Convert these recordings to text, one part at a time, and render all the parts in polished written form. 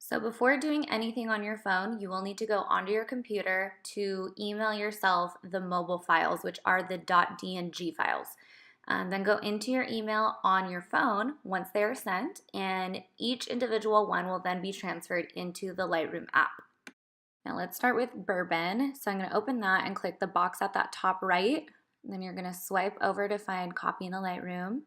So before doing anything on your phone, you will need to go onto your computer to email yourself the mobile files, which are the .dng files. Then go into your email on your phone once they are sent, and each individual one will then be transferred into the Lightroom app. Now let's start with Bourbon. So I'm going to open that and click the box at that top right. Then you're going to swipe over to find Copy in the Lightroom,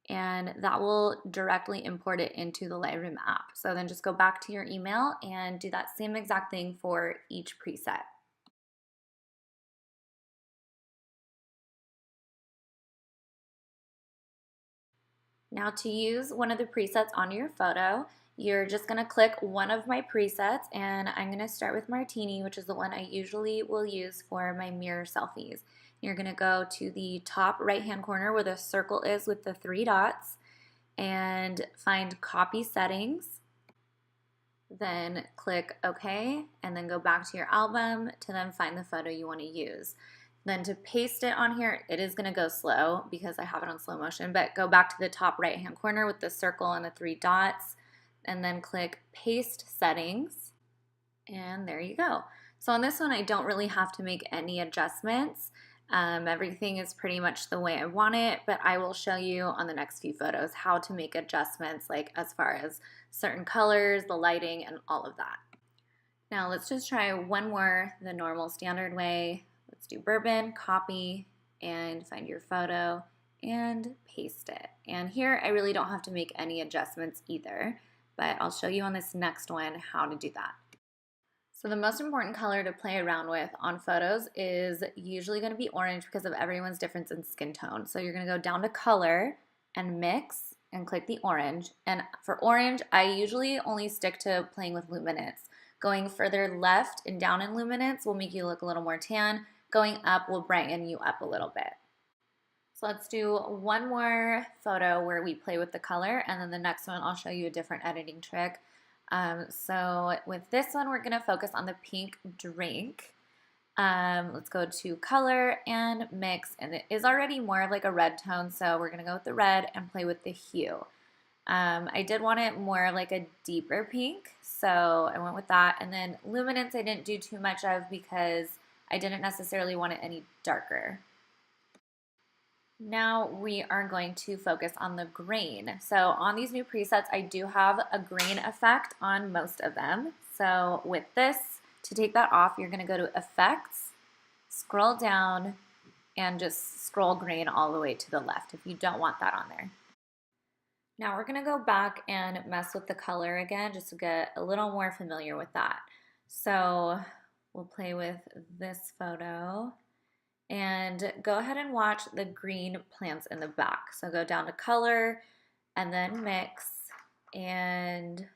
and that will directly import it into the Lightroom app. So then just go back to your email and do that same exact thing for each preset. Now to use one of the presets on your photo, you're just going to click one of my presets, and I'm going to start with Martini, which is the one I usually will use for my mirror selfies. You're going to go to the top right hand corner where the circle is with the 3 dots and find Copy Settings. Then click OK, and then go back to your album to then find the photo you want to use. Then to paste it on here, it is going to go slow because I have it on slow motion, but go back to the top right hand corner with the circle and the 3 dots, and then click Paste Settings, and there you go. So on this one, I don't really have to make any adjustments. Everything is pretty much the way I want it, but I will show you on the next few photos how to make adjustments, like as far as certain colors, the lighting, and all of that. Now let's just try one more the normal standard way. Let's do Bourbon, copy, and find your photo and paste it. And here I really don't have to make any adjustments either, but I'll show you on this next one how to do that. So the most important color to play around with on photos is usually going to be orange because of everyone's difference in skin tone. So you're going to go down to color and mix and click the orange. And for orange, I usually only stick to playing with luminance. Going further left and down in luminance will make you look a little more tan. Going up will brighten you up a little bit. So let's do one more photo where we play with the color, and then the next one I'll show you a different editing trick. So with this one, we're going to focus on the pink drink. Let's go to color and mix, and it is already more of like a red tone, so we're going to go with the red and play with the hue. I did want it more like a deeper pink, so I went with that. And then luminance I didn't do too much of because I didn't necessarily want it any darker. Now we are going to focus on the grain. So on these new presets, I do have a grain effect on most of them. So with this, to take that off, you're going to go to Effects, scroll down, and just scroll grain all the way to the left if you don't want that on there. Now we're going to go back and mess with the color again just to get a little more familiar with that. So we'll play with this photo. And go ahead and watch the green plants in the back. So go down to color and then mix, and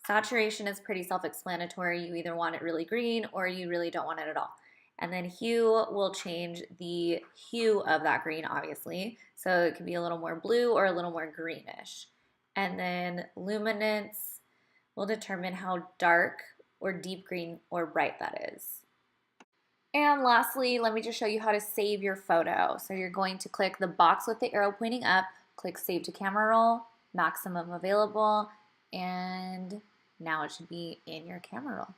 saturation is pretty self-explanatory. You either want it really green or you really don't want it at all. And then hue will change the hue of that green, obviously. So it can be a little more blue or a little more greenish. And then luminance will determine how dark or deep green or bright that is. And lastly, let me just show you how to save your photo. So you're going to click the box with the arrow pointing up, click Save to Camera Roll, Maximum Available, and now it should be in your camera roll.